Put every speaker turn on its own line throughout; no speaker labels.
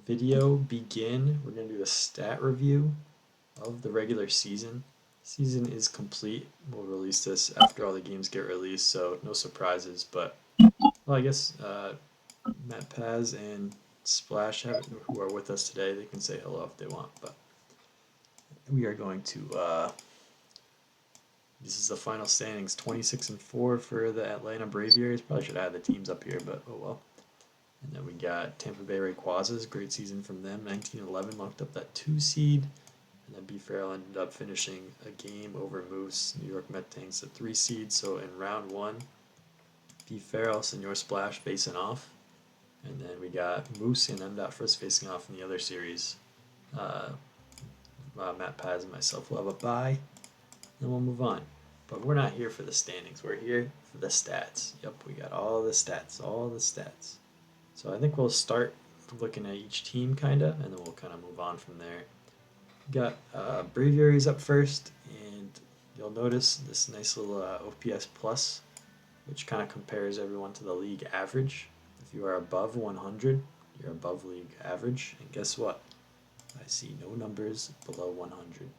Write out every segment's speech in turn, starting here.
video begin, we're going to do a stat review of the regular season. Season is complete. We'll release this after all the games get released, so no surprises. But, well, I guess Matt Paz and Splash, who are with us today, they can say hello if they want. But we are going to. This is the final standings: 26-4 for the Atlanta Braviers. Probably should have had the teams up here, but oh well. And then we got Tampa Bay Rayquazas, great season from them. 19-11 locked up that 2 seed. And then B. Farrell ended up finishing a game over Moose. New York Met Tanks, a 3 seed. So in round 1, B. Farrell, Senor Splash facing off. And then we got Moose and M. First facing off in the other series. Matt Paz and myself will have a bye. Then we'll move on. But we're not here for the standings. We're here for the stats. Yep, we got all the stats. So I think we'll start looking at each team, kind of, and then we'll kind of move on from there. We got Braviaries up first, and you'll notice this nice little OPS plus, which kind of compares everyone to the league average. If you are above 100, you're above league average. And guess what? I see no numbers below 100.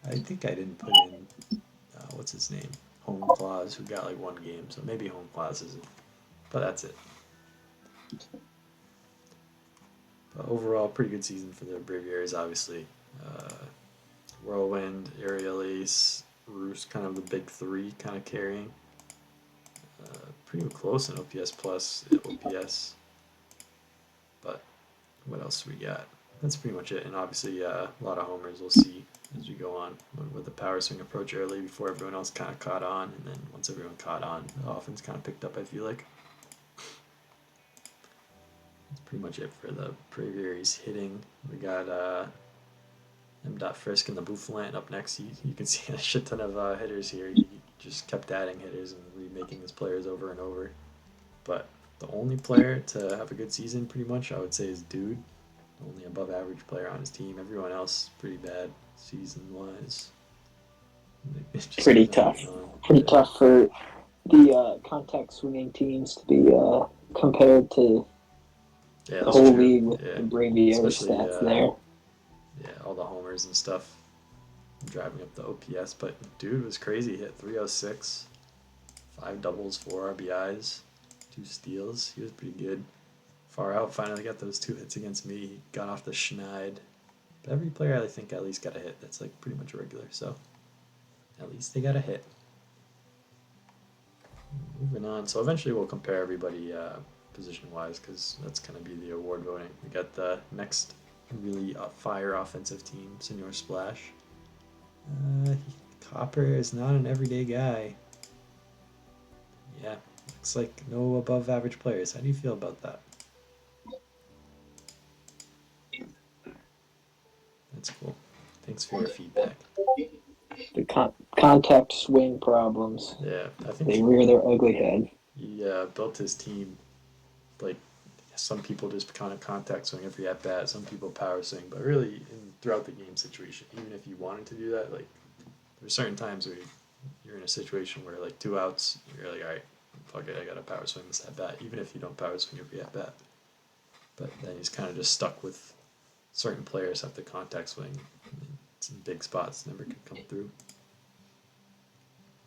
I think I didn't put in, what's his name? Home Claus, who got like 1 game. So maybe Home Claus isn't. But that's it. But overall, pretty good season for the Braviaries, obviously. Whirlwind, Aerial Ace, Roost, kind of the big 3 kind of carrying. Pretty close in OPS plus, OPS. But what else we got? That's pretty much it. And obviously, a lot of homers we'll see as we go on with the power swing approach early before everyone else kind of caught on. And then once everyone caught on, the offense kind of picked up, I feel like. That's pretty much it for the Braviaries hitting. We got M. Frisk and the Bouffalant up next. You can see a shit ton of hitters here. He just kept adding hitters and remaking his players over and over. But the only player to have a good season, pretty much, I would say, is Dude. Only above average player on his team. Everyone else pretty bad season-wise.
Pretty tough. Pretty tough for the contact swinging teams to be compared to the whole
true.
league with the Braviary stats there.
Yeah, all the homers and stuff driving up the OPS. But Dude was crazy. He hit 306, 5 doubles, 4 RBIs, 2 steals. He was pretty good. Far out finally got those 2 hits against me. He got off the schneid. But every player, I think, at least got a hit. That's like pretty much regular. So at least they got a hit. Moving on. So eventually we'll compare everybody position-wise because that's going to be the award voting. We got the next really fire offensive team, Senor Splash. Copper is not an everyday guy. Yeah, looks like no above average players. How do you feel about that? That's cool. Thanks for your feedback.
The contact swing problems.
Yeah, I think
they rear their ugly head.
He built his team like some people just kind of contact swing every at bat, some people power swing, but really throughout the game situation, even if you wanted to do that, like there's certain times where you're in a situation where like 2 outs, you're like, all right, fuck it, I gotta power swing this at bat, even if you don't power swing every at bat. But then he's kind of just stuck with certain players have to contact swing. Some big spots never could come through.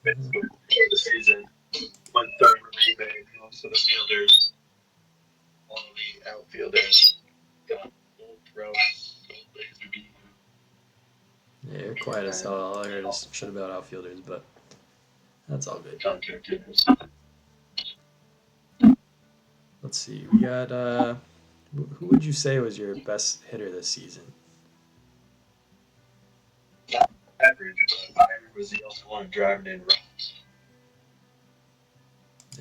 For the season, 1/3 remaining. Most of the fielders, all the outfielders, got full throws.
Yeah, you're quiet as hell. All I heard is shit about outfielders, but that's all good.
Contact hitters.
Let's see. We got who would you say was your best hitter this season?
Average, but Iron was the only one driving in runs.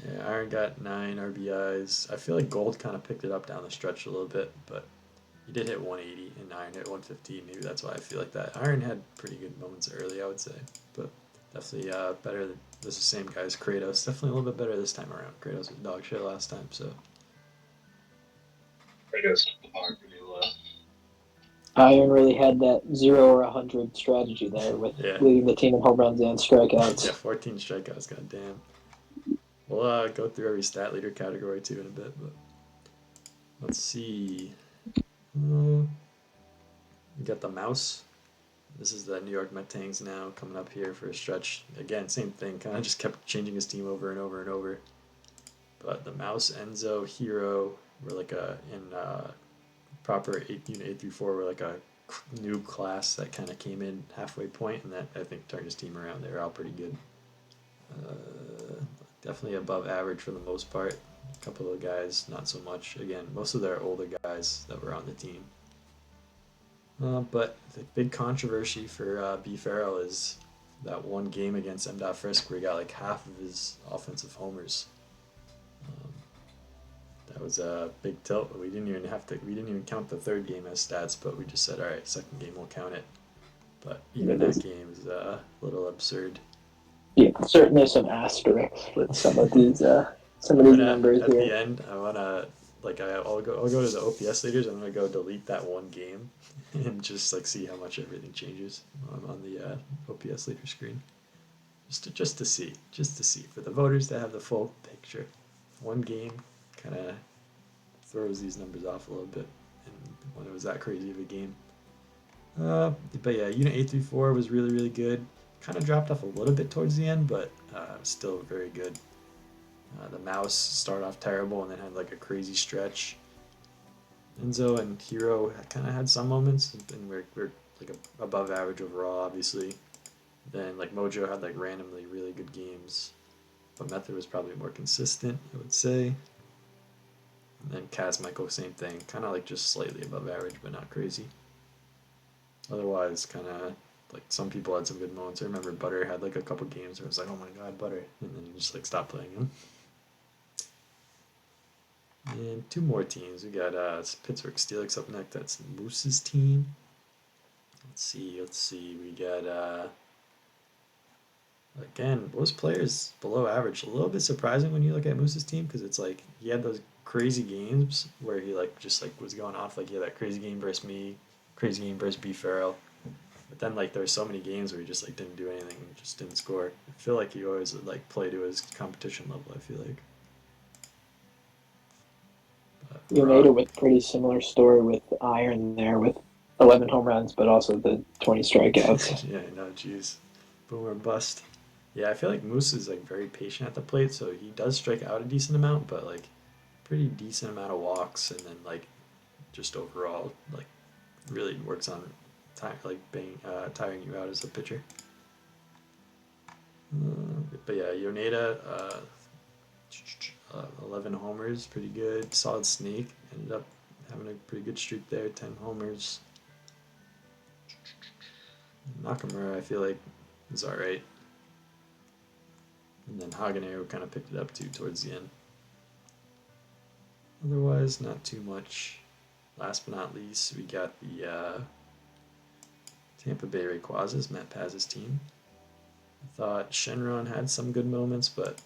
Yeah, Iron got 9 RBIs. I feel like Gold kind of picked it up down the stretch a little bit, but he did hit 180 and Iron hit 115. Maybe that's why I feel like that. Iron had pretty good moments early, I would say, but definitely better. This is the same guy as Kratos. Definitely a little bit better this time around. Kratos was dog shit last time, so.
Kratos are pretty low.
Iron really had that 0 or 100 strategy there with leading the team in home runs and strikeouts.
Yeah, 14 strikeouts, goddamn. We'll go through every stat leader category too in a bit, but Let's see. We got the Mouse. This is the New York Metangs now coming up here for a stretch. Again, same thing. Kind of just kept changing his team over and over and over. But the Mouse, Enzo, Hero were like in proper unit 8 through 4 were like a new class that kind of came in halfway point, and that I think turned his team around. They were all pretty good. Definitely above average for the most part. A couple of guys, not so much. Again, most of their older guys that were on the team. But the big controversy for B. Farrell is that one game against M. Frisk where he got like half of his offensive homers. That was a big tilt. We didn't even count the third game as stats, but we just said, all right, second game we'll count it. But even that game is a little absurd.
Yeah, certainly some asterisks with some of these numbers
at
here.
the end, I wanna I'll go to the OPS leaders. I'm gonna go delete that one game and just like see how much everything changes on the OPS leader screen. Just to see for the voters to have the full picture. One game kind of throws these numbers off a little bit, and when it was that crazy of a game. But yeah, Unit 8 through 4 was really good. Kind of dropped off a little bit towards the end, but still very good. The Mouse started off terrible and then had like a crazy stretch. Enzo and Hero kind of had some moments, and we're like above average overall, obviously. Then like Mojo had like randomly really good games, but Method was probably more consistent, I would say. And then Kaz Michael, same thing, kind of like just slightly above average, but not crazy. Otherwise, kind of like some people had some good moments. I remember Butter had like a couple games where it was like, oh my god, Butter, and then you just like stopped playing him. And two more teams. We got Pittsburgh Steelix up next. That's Moose's team. Let's see. We got again, most players below average. A little bit surprising when you look at Moose's team because it's like he had those crazy games where he like just like was going off. Like he had that crazy game versus me, crazy game versus B Farrell. But then like there were so many games where he just like didn't do anything, just didn't score. I feel like he always would like play to his competition level. I feel like.
You made it with pretty similar story with Iron there with 11 home runs, but also the 20 strikeouts.
Yeah, no, jeez, boom or bust. Yeah, I feel like Moose is like very patient at the plate, so he does strike out a decent amount, but like pretty decent amount of walks, and then like just overall like really works on tiring you out as a pitcher. But yeah, Yoneda, 11 homers, pretty good. Solid Snake, ended up having a pretty good streak there, 10 homers. Nakamura, I feel like, is alright. And then Haganero kind of picked it up too towards the end. Otherwise, not too much. Last but not least, we got the Tampa Bay Rayquazas, Matt Paz's team. I thought Shenron had some good moments, but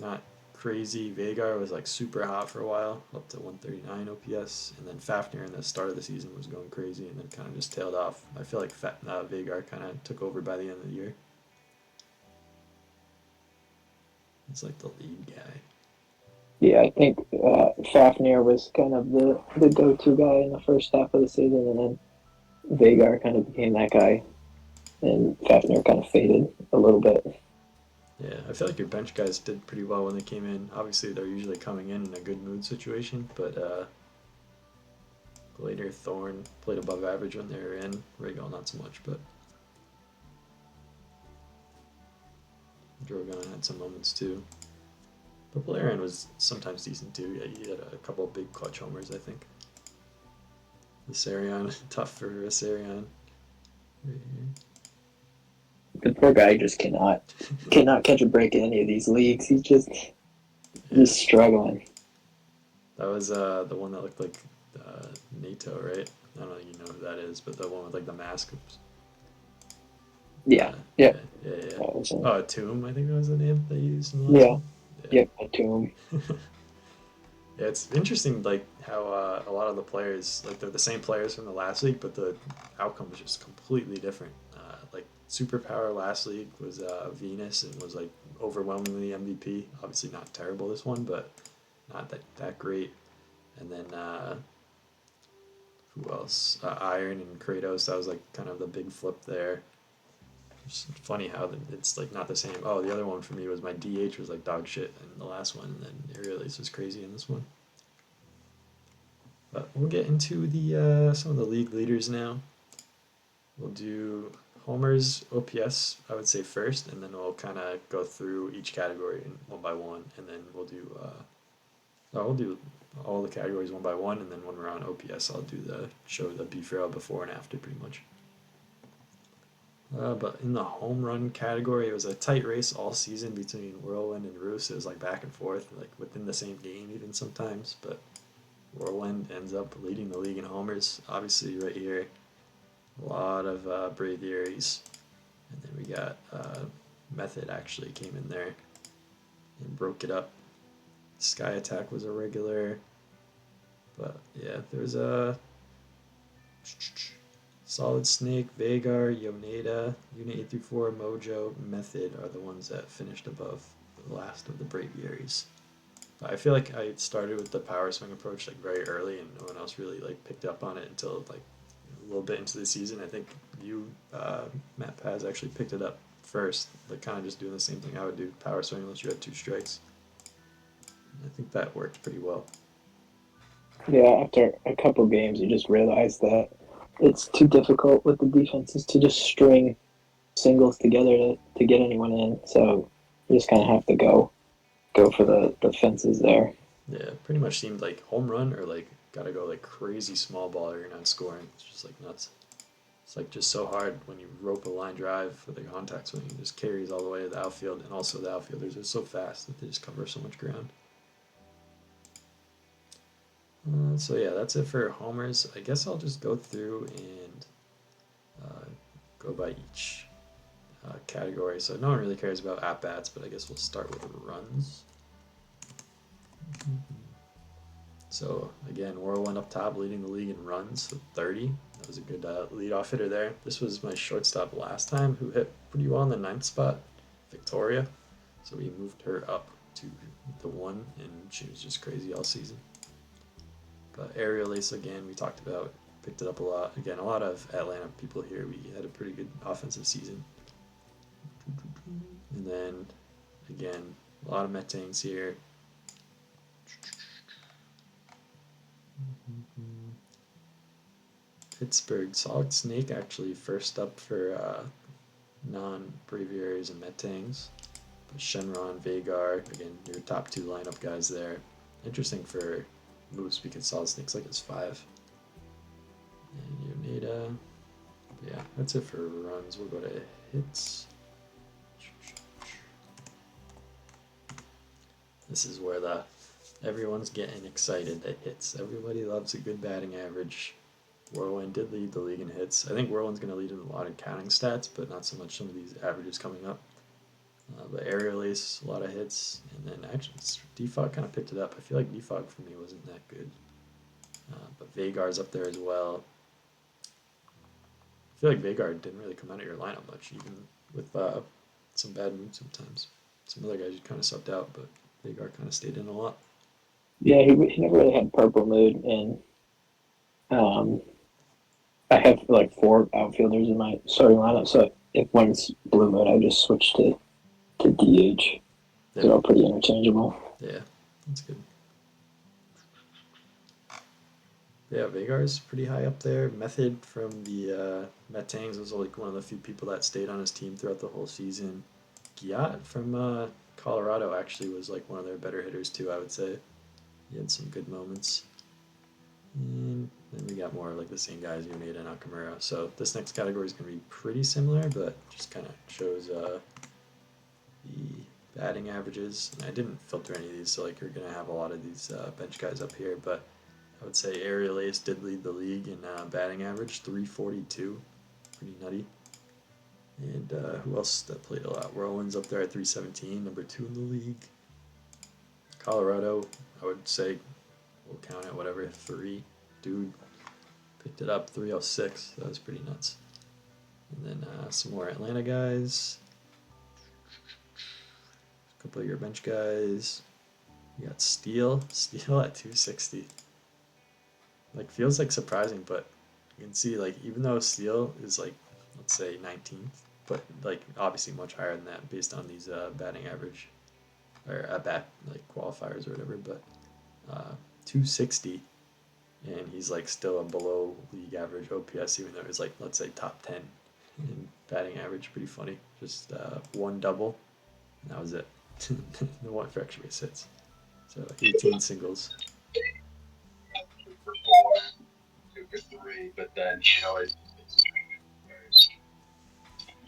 not crazy. Vagar was like super hot for a while, up to 139 OPS, and then Fafnir in the start of the season was going crazy, and then kind of just tailed off. I feel like Vagar kind of took over by the end of the year. He's like the lead guy.
Yeah, I think Fafnir was kind of the go-to guy in the first half of the season, and then Vagar kind of became that guy, and Fafnir kind of faded a little bit.
Yeah, I feel like your bench guys did pretty well when they came in. Obviously, they're usually coming in a good mood situation, but later Thorn played above average when they were in. Regal not so much, but Drogon had some moments too. But Valerian was sometimes decent too. Yeah, he had a couple of big clutch homers, I think. Viserion, tough for Viserion. Right here.
The poor guy just cannot catch a break in any of these leagues. He's just struggling.
That was the one that looked like NATO, right? I don't think you know who that is, but the one with like the mask.
Yeah.
Yeah.
Oh,
Tomb, I think that was the name they used in the last one.
Yep, a tomb.
Yeah, it's interesting, like how a lot of the players, like they're the same players from the last league, but the outcome was just completely different. Like Superpower last league was Venus and was like overwhelmingly MVP. Obviously not terrible this one, but not that great. And then who else? Iron and Kratos. That was like kind of the big flip there. It's funny how it's like not the same. Oh, the other one for me was my DH was like dog shit in the last one, and then Aerialist was crazy in this one. But we'll get into the some of the league leaders now. We'll do Homer's OPS, I would say first, and then we'll kind of go through each category one by one, and then we'll do we'll do all the categories one by one, and then when we're on OPS, I'll do the show the beef rail before and after pretty much. But in the home run category, it was a tight race all season between Whirlwind and Roos. It was like back and forth, like within the same game even sometimes. But Whirlwind ends up leading the league in homers. Obviously, right here, a lot of braviaries. And then we got Method actually came in there and broke it up. Sky Attack was a regular. But yeah, there's a Solid Snake, Vagar, Yoneda, Unit 8 through 4, Mojo, Method are the ones that finished above the last of the Braviaries. I feel like I started with the power swing approach like very early, and no one else really like picked up on it until like a little bit into the season. I think you, Matt Paz, actually picked it up first, like kind of just doing the same thing I would do, power swing unless you had 2 strikes. And I think that worked pretty well.
Yeah, after a couple games, you just realize that it's too difficult with the defenses to just string singles together to get anyone in. So you just kind of have to go for the fences there.
Yeah, pretty much seemed like home run or like gotta go like crazy small ball or you're not scoring. It's just like nuts. It's like just so hard when you rope a line drive with a contact swing. It just carries all the way to the outfield, and also the outfielders are so fast that they just cover so much ground. So yeah, that's it for homers. I guess I'll just go through and go by each category. So no one really cares about at bats, but I guess we'll start with runs. So again, Whirlwind up top, leading the league in runs with 30. That was a good leadoff hitter there. This was my shortstop last time, who hit pretty well in the 9th spot, Victoria. So we moved her up to the 1, and she was just crazy all season. But Aerial Ace again, we talked about, picked it up a lot. Again, a lot of Atlanta people here. We had a pretty good offensive season. And then again, a lot of Metangs here. Pittsburgh Solid Snake actually first up for non-Braviaries and Metangs. But Shenron, Vagar, again, your top 2 lineup guys there. Interesting for Moose because Solid Snake's like his 5. And Yoneda. Yeah, that's it for runs. We'll go to hits. This is where everyone's getting excited at hits. Everybody loves a good batting average. Whirlwind did lead the league in hits. I think Whirlwind's going to lead in a lot of counting stats, but not so much some of these averages coming up. But Aerial Ace, a lot of hits. And then actually, Defog kind of picked it up. I feel like Defog for me wasn't that good. But Vagar's up there as well. I feel like Vagar didn't really come out of your lineup much, even with some bad moves sometimes. Some other guys you kind of subbed out, but Vagar kind of stayed in a lot.
Yeah, he never really had purple mood, and I have like 4 outfielders in my starting lineup. So if one's blue mood, I just switch to DH.
Yeah.
They're all pretty interchangeable.
Yeah, that's good. Yeah, Vagar's pretty high up there. Method from the Metangs was like one of the few people that stayed on his team throughout the whole season. Giat from Colorado actually was like one of their better hitters too, I would say. He had some good moments. And then we got more of like the same guys, Yoneda and Nakamura. So this next category is going to be pretty similar, but just kind of shows the batting averages. And I didn't filter any of these, so like you're going to have a lot of these bench guys up here, but I would say Aerial Ace did lead the league in batting average, 342. Pretty nutty. And who else that played a lot? Whirlwind's up there at 317, number 2 in the league. Colorado, I would say, we'll count it, whatever, 3. Dude picked it up, 306. That was pretty nuts. And then some more Atlanta guys. A couple of your bench guys. You got Steele at 260. like feels like surprising, but you can see like even though Steele is like let's say 19th, but like obviously much higher than that based on these batting average or at bat like qualifiers or whatever, but 260 and he's like still a below league average OPS even though he's like let's say top 10 in batting average. Pretty funny. Just one double, and that was it. No one for extra base hits. So 18 singles.
2 for 4, 2 for 3, but then it's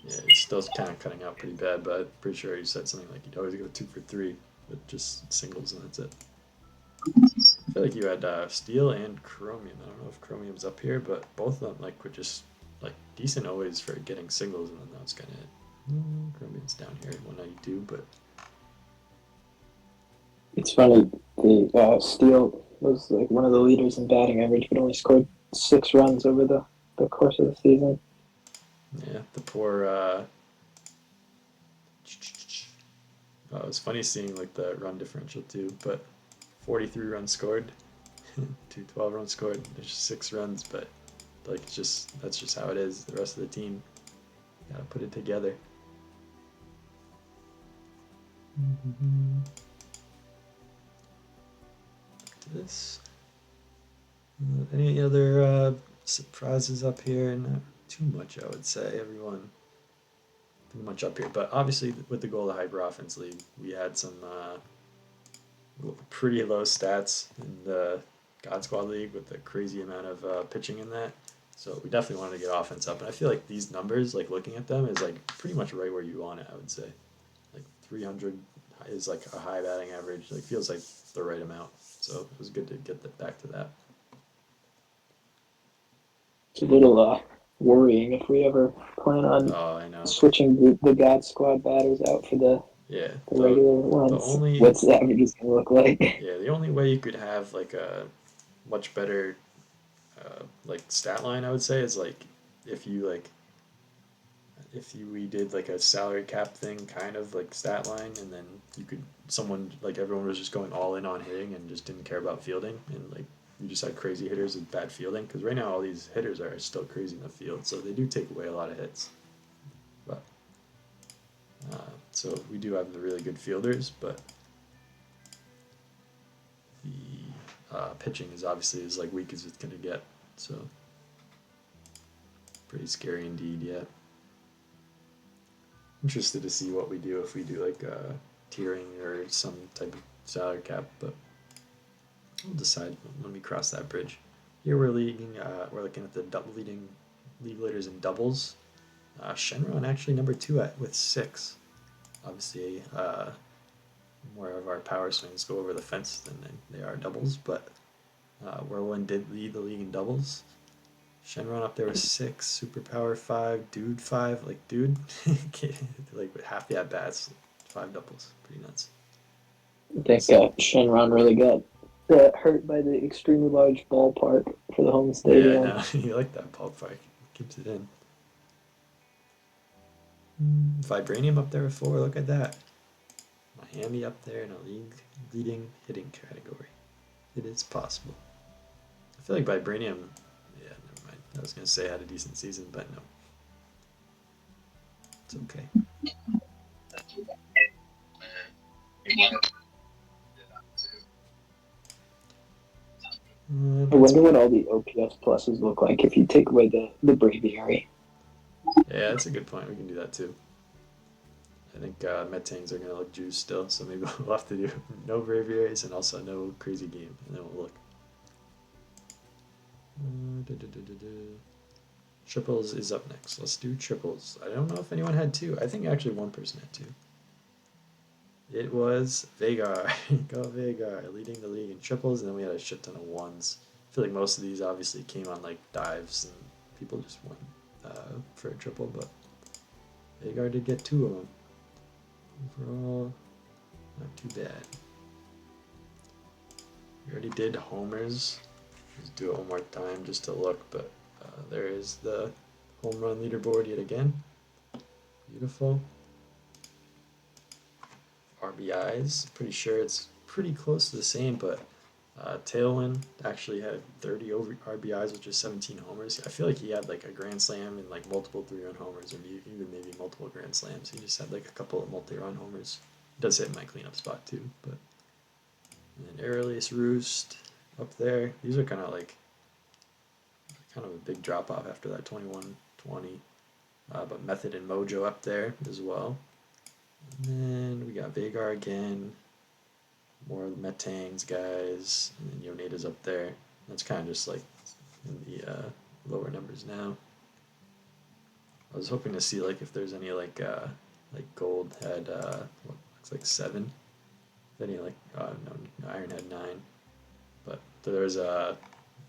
Yeah, he's still kind of cutting out pretty bad, but I'm pretty sure he said something like he'd always go 2 for 3 with just singles, and that's it. I feel like you had Steel and Chromium. I don't know if Chromium's up here, but both of them like were just like decent always for getting singles, and then that was kind of it. Chromium's down here at 192, but
It's funny. The Steele was like one of the leaders in batting average, but only scored 6 runs over the course of the season.
yeah, the poor. It was funny seeing like the run differential too, but 43 runs scored, 212 runs scored. There's just 6 runs, but like it's just that's just how it is. The rest of the team gotta put it together. To this. Any other surprises up here? Not too much, I would say. Everyone pretty much up here, but obviously with the goal to hyper offense league, we had some pretty low stats in the God Squad League with the crazy amount of pitching in that. So we definitely wanted to get offense up, and I feel like these numbers, like looking at them, is like pretty much right where you want it. I would say, like 300 is like a high batting average. Like feels like the right amount. So it was good to get back to that.
It's a little worrying if we ever plan on
Oh, I know.
switching the God Squad batters out for
Yeah,
the regular
the
ones.
only
What's the averages gonna look like?
yeah the only way you could have like a much better like stat line, I would say, is like if you like if you we did like a salary cap thing kind of like stat line, and then you could someone like everyone was just going all in on hitting and just didn't care about fielding, and like you just had crazy hitters with bad fielding because right now all these hitters are still crazy in the field, so they do take away a lot of hits. But so we do have the really good fielders, but the pitching is obviously as like weak as it's gonna get. So pretty scary indeed. Yeah, interested to see what we do if we do like tiering or some type of salary cap, but we'll decide when we cross that bridge. Here we're leading. We're looking at the double leading league leaders in doubles. Shenron actually number 2 at with 6. Obviously, more of our power swings go over the fence than they are doubles, but Whirlwind did lead the league in doubles. Shenron up there with 6, Superpower 5, Dude 5. Like, dude, like with half the at bats, 5 doubles. Pretty nuts.
I think Shenron really got hurt by the extremely large ballpark for the home
Yeah, I
stadium.
know. You like that ballpark. Keeps it in. Vibranium up there with 4. Look at that. Miami up there in a league leading hitting category. It is possible. I feel like Vibranium. Yeah, never mind. I was gonna say had a decent season, but no, it's okay.
I
That's
wonder what all the OPS pluses look like if you take away the Braviary.
yeah, that's a good point. We can do that too. I think Metanes are gonna look juiced still, so maybe we'll have to do no Braviaries and also no crazy game, and then we'll look. Triples is up next. Let's do triples. I don't know if anyone had 2. I think actually one person had 2. It was Vagar. Go Vagar, leading the league in triples, and then we had a shit ton of ones. I feel like most of these obviously came on like dives, and people just won for a triple, but Vagar did get 2 of them. Overall, not too bad. We already did homers. Let's do it one more time just to look, but there is the home run leaderboard yet again. Beautiful. RBIs, pretty sure it's pretty close to the same, but Tailwind actually had 30 RBIs, which is 17 homers. I feel like he had like a grand slam and like multiple 3-run homers, or even maybe multiple grand slams. He just had like a couple of multi-run homers. He does hit my cleanup spot too, but. And then Airlace Roost up there. These are kind of a big drop off after that 21-20. But Method and Mojo up there as well. And then we got Vagar again. More Metangs guys. And then Yoneda's up there. That's kind of just like in the lower numbers now. I was hoping to see like if there's any like Gold had what looks like 7. If any like no, Iron had 9. But there's I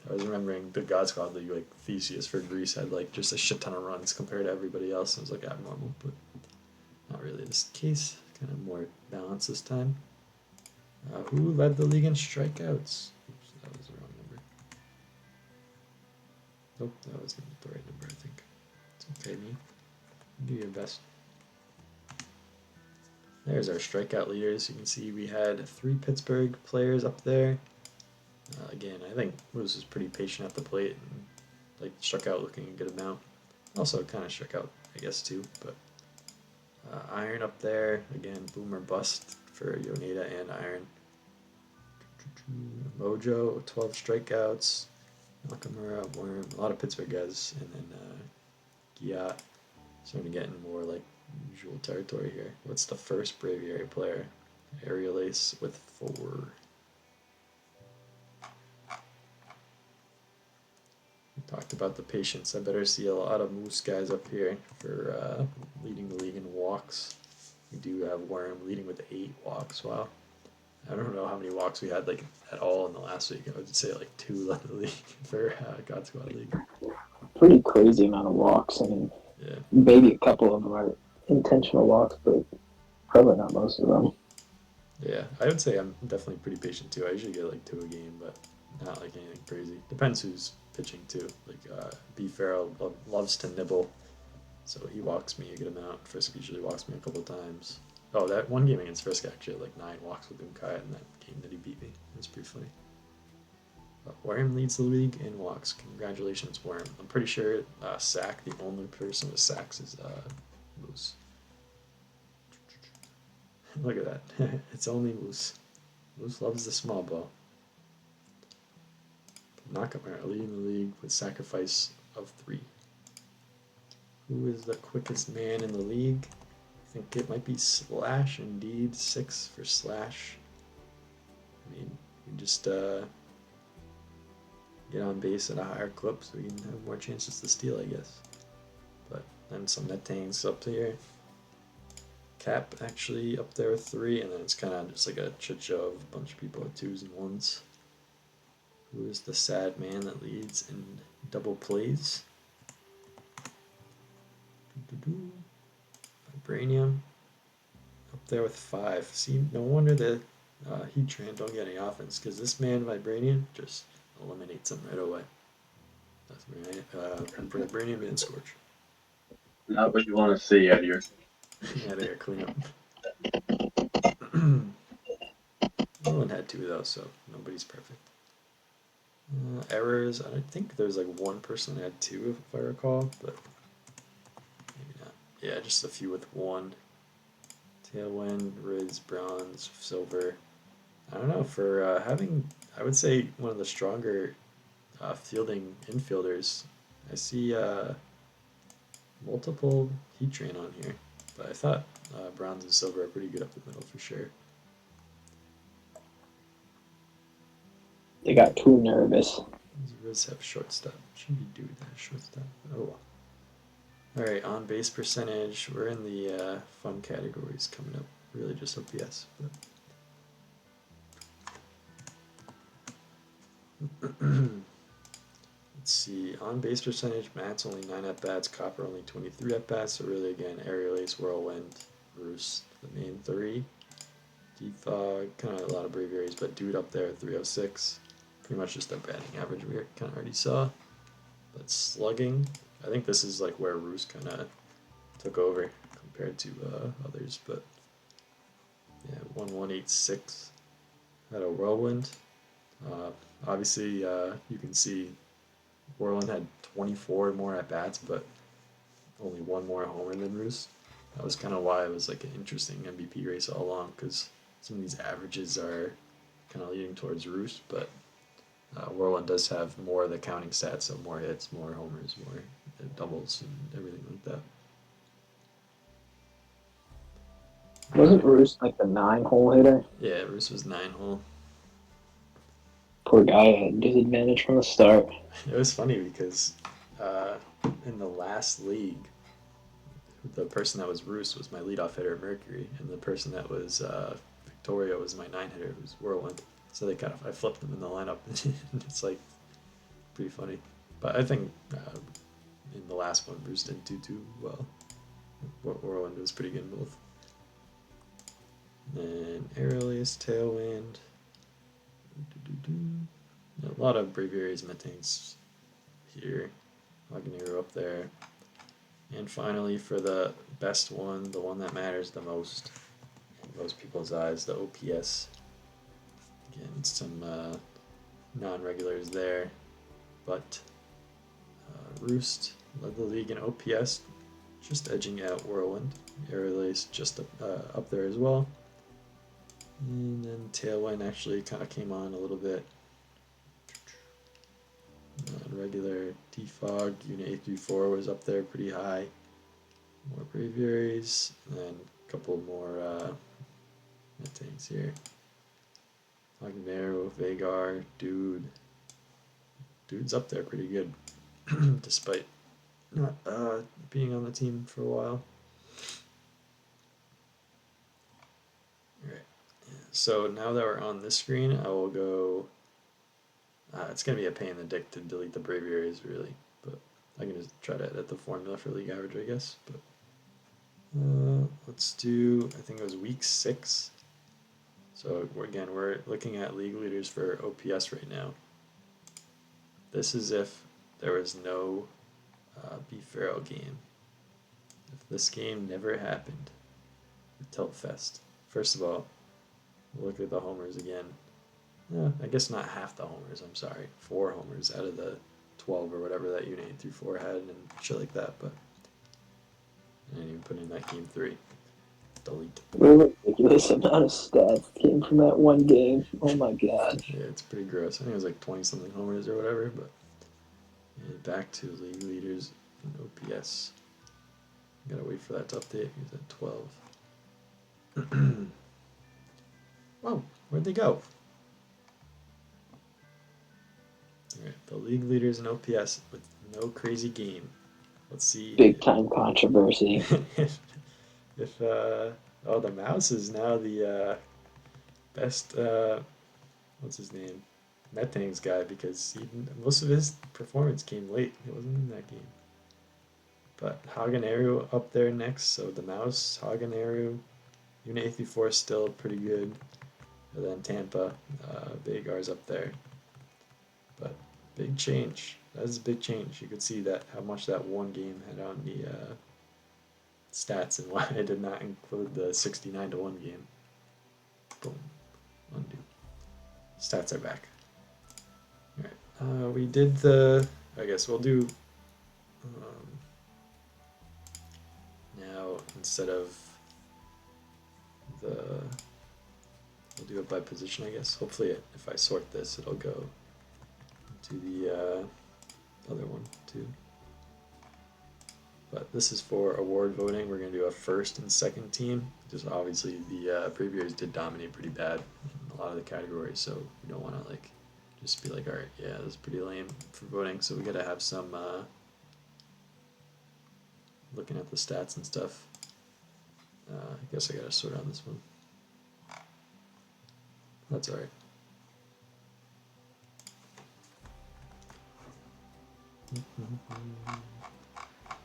was remembering the God Squad League, like Theseus for Greece had like just a shit ton of runs compared to everybody else. It was like abnormal, but not really this case. Kind of more balanced this time. Who led the league in strikeouts? Oops, that was the wrong number. Nope, that was the right number, I think. It's okay, me. Do your best. There's our strikeout leaders. You can see we had 3 Pittsburgh players up there. Again, I think Moose was pretty patient at the plate and like struck out looking a good amount. Also kind of struck out, I guess, too. But Iron up there. Again, boomer bust for Yoneda and Iron. Mojo, 12 strikeouts. Nakamura, Worm, a lot of Pittsburgh guys. And then Giat, starting to get in more like usual territory here. What's the first Braviary player? Aerial Ace with 4. We talked about the patience. I better see a lot of Moose guys up here for leading the league in walks. We do have Worm leading with 8 walks. Wow. I don't know how many walks we had like at all in the last week. I would say like 2 led the league for God Squad League.
Pretty crazy amount of walks. I mean,
Yeah.
maybe a couple of them are intentional walks, but probably not most of them.
Yeah, I would say I'm definitely pretty patient too. I usually get like 2 a game, but not like anything crazy. Depends who's pitching too. Like B Farrell loves to nibble, so he walks me a good amount. Frisk usually walks me a couple times. Oh, that one game against Frisk actually had like 9 walks with Umkai in that game that he beat me. It was pretty funny. But Worm leads the league in walks. Congratulations, Worm. I'm pretty sure Sack, the only person with sacks is Moose. Look at that. It's only Moose. Moose loves the small ball. Nakamura leading the league with sacrifice of 3. Who is the quickest man in the league? I think it might be Slash, indeed. 6 for Slash. I mean, we just get on base at a higher clip so we can have more chances to steal, I guess. But then some net tanks up here. Cap actually up there with 3, and then it's kind of just like a chit show of a bunch of people with 2s and 1s. Who is the sad man that leads in double plays? Vibranium up there with 5. See, no wonder the Heatran don't get any offense, because this man Vibranium just eliminates him right away. That's Vibranium and Scorch.
Not what you want to see out of your.
Yeah, they got clean up. No one had 2 though, so nobody's perfect. Errors, I think there's like 1 person that had 2 if I recall, but maybe not. Yeah, just a few with 1. Tailwind, Riz, Bronze, Silver. I don't know, for having, I would say, one of the stronger fielding infielders. I see multiple Heatran on here, but I thought Bronze and Silver are pretty good up the middle for sure.
They got too nervous.
Does Riz have shortstop? Should be doing that shortstop. Oh well. Alright, on base percentage. We're in the fun categories coming up. Really just OPS. But let's see. On base percentage, Matt's only 9 at bats, Copper only 23 at bats. So really, again, Aerial Ace, Whirlwind, Roost, the main 3. Defog, kind of a lot of Braviaries, but Dude up there at 306. Pretty much just a batting average we kind of already saw. But slugging, I think this is like where Roost kind of took over compared to others. But yeah, 1186. Had a Whirlwind. Obviously, you can see Worland had 24 more at bats, but only one more homer than Roos. That was kind of why it was like an interesting MVP race all along, because some of these averages are kind of leading towards Roos, but Worland does have more of the counting stats, so more hits, more homers, more doubles, and everything like that.
Wasn't Roos like the 9-hole hitter?
Yeah, Roos was 9 hole.
Poor guy had disadvantage from the start.
It was funny because uh, in the last league, the person that was Roos was my leadoff hitter, Mercury, and the person that was Victoria was my 9 hitter, who's Whirlwind. So I flipped them in the lineup, and it's like pretty funny. But I think in the last one, Roos didn't do too well. Whirlwind was pretty good in both. And Aerialist, Tailwind. A lot of Braviaries Mettains here. Wagoneer up there. And finally, for the best one, the one that matters the most in most people's eyes, the OPS. Again, some non-regulars there, but Roost led the league in OPS, just edging out Whirlwind. Aerialist just up there as well. And then Tailwind actually kind of came on a little bit. Non-regular Defog, Unit 834 was up there pretty high. More Braviaries, and then a couple more things here. Wagnero, Vagar, Dude's up there pretty good, despite not being on the team for a while. Alright, so now that we're on this screen, I will go. It's going to be a pain in the dick to delete the Braviaries, really, but I can just try to edit the formula for league average, I guess. But let's do, I think it was week 6. So again, we're looking at league leaders for OPS right now. This is if there was no Beef Pharaoh game. If this game never happened, Tiltfest. First of all, look at the homers again. I guess not half the homers, I'm sorry. 4 homers out of the 12 or whatever that Unit 834 had and shit like that, but I didn't even put in that game 3. Delete.
What a ridiculous amount of stats came from that one game. Oh my god.
Yeah, it's pretty gross. I think it was like 20 something homers or whatever, but yeah, back to league leaders in OPS. Gotta wait for that to update. He's at 12. Whoa, where'd they go? Alright, the league leaders in OPS with no crazy game. Let's see.
Big time controversy.
if the mouse is now the best what's his name? Metangs guy, because most of his performance came late. It wasn't in that game. But Hagenaru up there next, so the mouse, Hagenaru, Unit 84 is still pretty good. And then Tampa, Vagar's up there. But big change. That is a big change. You could see that how much that one game had on the stats and why I did not include the 69-1 game. Boom. Undo. Stats are back. Alright. We did the. I guess we'll do. Now instead of the. We'll do it by position, I guess. Hopefully, if I sort this, it'll go to the other one too. But this is for award voting. We're going to do a first and second team. Just obviously the Braviaries did dominate pretty bad in a lot of the categories, so we don't want to like just be like, all right, yeah, this is pretty lame for voting. So we got to have some looking at the stats and stuff. I guess I got to sort on this one. That's all right.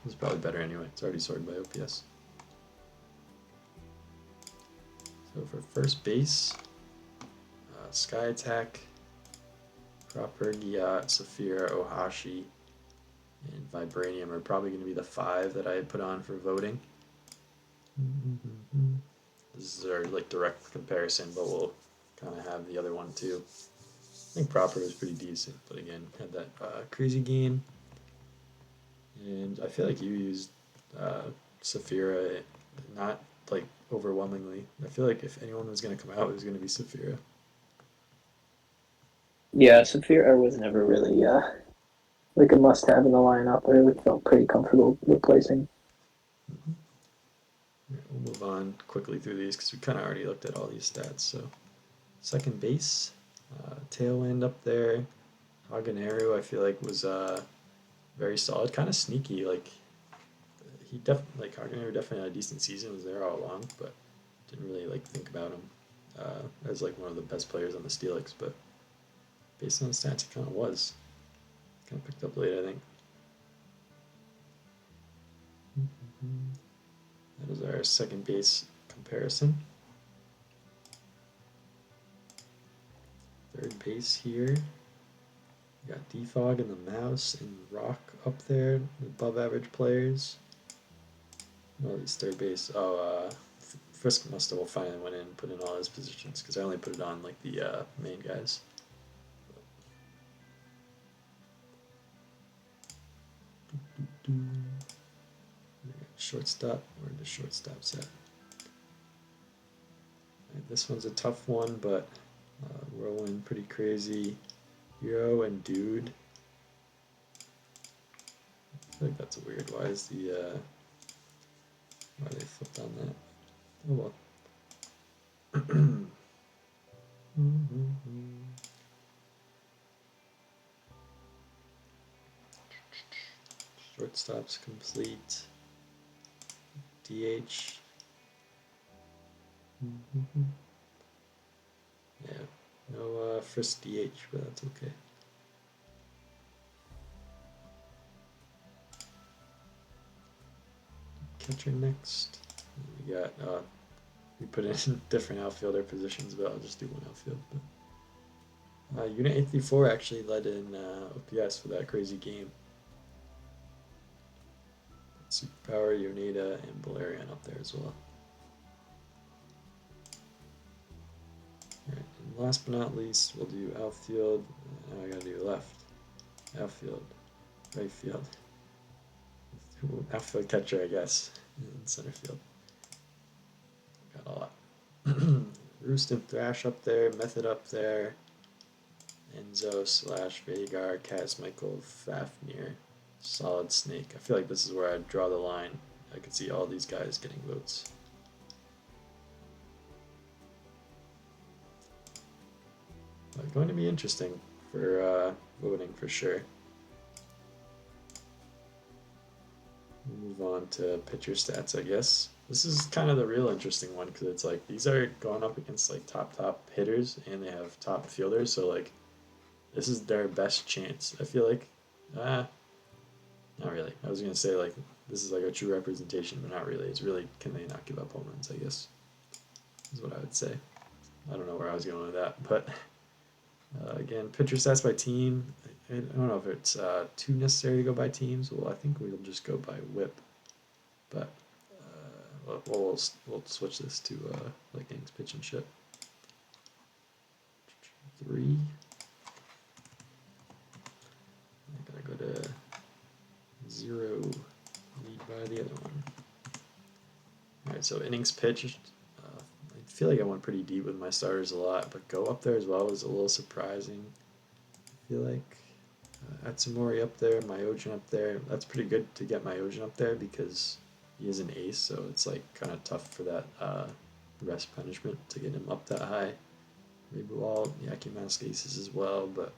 This is probably better anyway. It's already sorted by OPS. So for first base, Sky Attack, Proper, Giat, Saphira, Ohashi, and Vibranium are probably going to be the 5 that I put on for voting. This is our like direct comparison, but we'll kind of have the other one too. think Proper was pretty decent, but again, had that crazy game. And I feel like you used Saphira, not like overwhelmingly. I feel like if anyone was going to come out, it was going to be Saphira.
Yeah, Saphira was never really like a must-have in the lineup. I felt pretty comfortable replacing.
Mm-hmm. Right, we'll move on quickly through these because we kind of already looked at all these stats. So, second base, Tailwind up there. Hagenaru, I feel like was very solid, kind of sneaky. Like Hagenaru definitely had a decent season. Was there all along, but didn't really like think about him as like one of the best players on the Steelix. But based on the stats, he kind of was. Kind of picked up late, I think. That is our second base comparison. Third base here. We got Defog and the Mouse and Rock up there, above average players. All these third base. Oh, Frisk must have finally went in and put in all his positions because I only put it on like the main guys. Shortstop. Where the shortstop's at? Right, this one's a tough one, but rolling pretty crazy. Hero and Dude. I feel like that's weird. Why is why they flipped on that? Oh well. Shortstop's complete. DH. Yeah, no Frisk DH, but that's okay. Catcher next. We got we put in different outfielder positions, but I'll just do one outfield. But Unit 834 actually led in OPS for that crazy game. Superpower, Yoneda, and Balerion up there as well. Alright, and last but not least, we'll do outfield. Now I gotta do left. Outfield. Right field. Outfield catcher, I guess. And center field. Got a lot. Roost and Thrash up there, Method up there. Enzo / Vagar, Kaz Michael, Fafnir, Solid Snake. I feel like this is where I draw the line. I could see all these guys getting votes. Going to be interesting for voting for sure. We'll move on to pitcher stats, I guess. This is kind of the real interesting one because it's like these are going up against like top hitters and they have top fielders, so like this is their best chance. I feel like, not really. I was gonna say like this is like a true representation, but not really. It's really can they not give up home runs? I guess is what I would say. I don't know where I was going with that, but again, pitcher stats by team. I don't know if it's too necessary to go by teams. Well, I think we'll just go by WHIP, but we'll switch this to like innings pitch and shit. 3. I gotta go to 0. Lead by the other one. All right, so innings pitched. I feel like I went pretty deep with my starters a lot, but go up there as well was a little surprising. I feel like Atsumori up there, Myojin up there. That's pretty good to get Myojin up there because he is an ace, so it's like kind of tough for that rest punishment to get him up that high. Rebual, Yakimask aces as well, but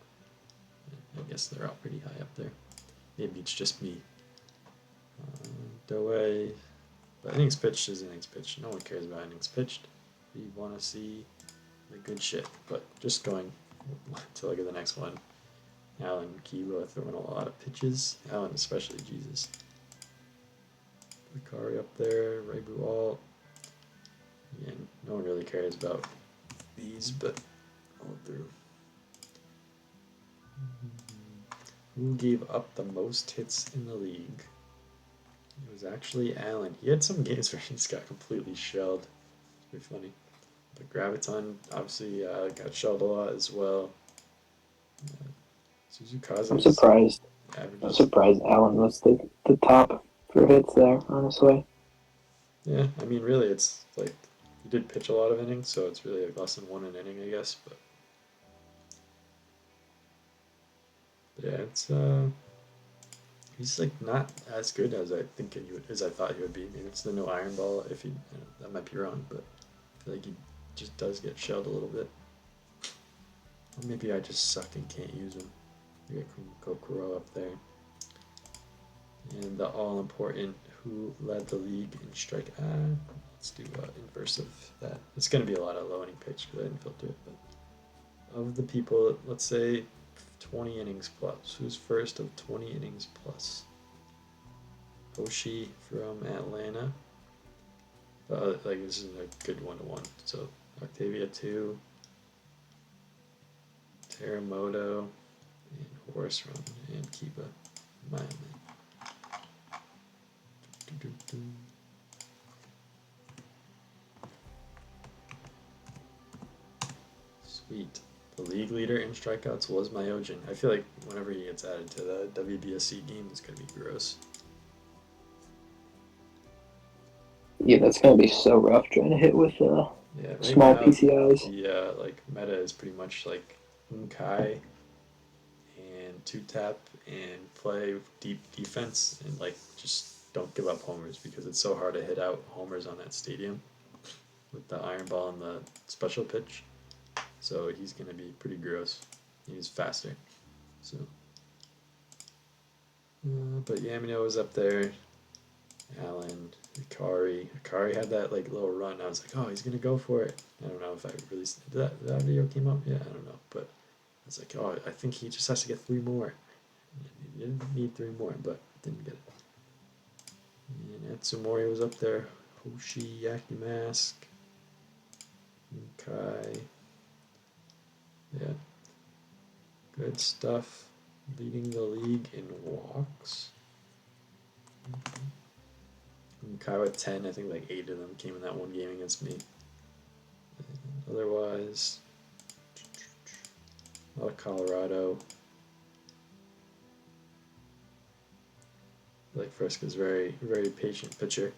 I guess they're all pretty high up there. Maybe it's just me. Doe, but innings pitched is innings pitched. No one cares about innings pitched. We want to see the good shit, but just going to look at the next one. Alan Kiba throwing a lot of pitches. Alan especially, Jesus. Bakari up there, Raibu Alt. Again, no one really cares about these, but all through. Who gave up the most hits in the league? It was actually Alan. He had some games where he just got completely shelled. It's pretty funny. But Graviton obviously got shelled a lot as well. Suzukaze
I'm
is
surprised. I'm
averages.
surprised Allen was the top for hits there. Honestly,
Yeah, I mean, really, it's like he did pitch a lot of innings, so it's really like less than one an inning, I guess. But yeah, it's he's like not as good as I think he would, as I thought he would be. Maybe it's the no iron ball. If he, that might be wrong, but I feel like he just does get shelled a little bit. Or maybe I just suck and can't use him. Maybe I can go Kuro up there. And the all important who led the league in strike. Let's do inverse of that. It's going to be a lot of low inning pitch because I didn't filter it. But of the people, let's say 20 innings plus. Who's first of 20 innings plus? Hoshi from Atlanta. Like this is a good 1-to-1. So Octavia 2, Teramoto, and Horse Run, and Kiba. Miami. Sweet. The league leader in strikeouts was Myojin. I feel like whenever he gets added to the WBSC game, it's gonna be gross.
yeah, that's gonna be so rough trying to hit with
Yeah, right
small
now
PCIs.
the like meta is pretty much like Unkai and two tap and play deep defense and like just don't give up homers because it's so hard to hit out homers on that stadium with the iron ball and the special pitch. So he's gonna be pretty gross. He's faster. So, but Yamino was up there. Allen, Akari had that like little run. I was like, oh, he's gonna go for it. I don't know if I released that video came out. Yeah, I don't know, but I was like, oh, I think he just has to get 3 more. He didn't need 3 more, but didn't get it. And Atsumori was up there. Hoshi, Yaki Mask, Kai. Yeah, good stuff. Leading the league in walks. Kai with 10, I think like 8 of them came in that one game against me. And otherwise, a lot of Colorado. Like Friska's very patient pitcher.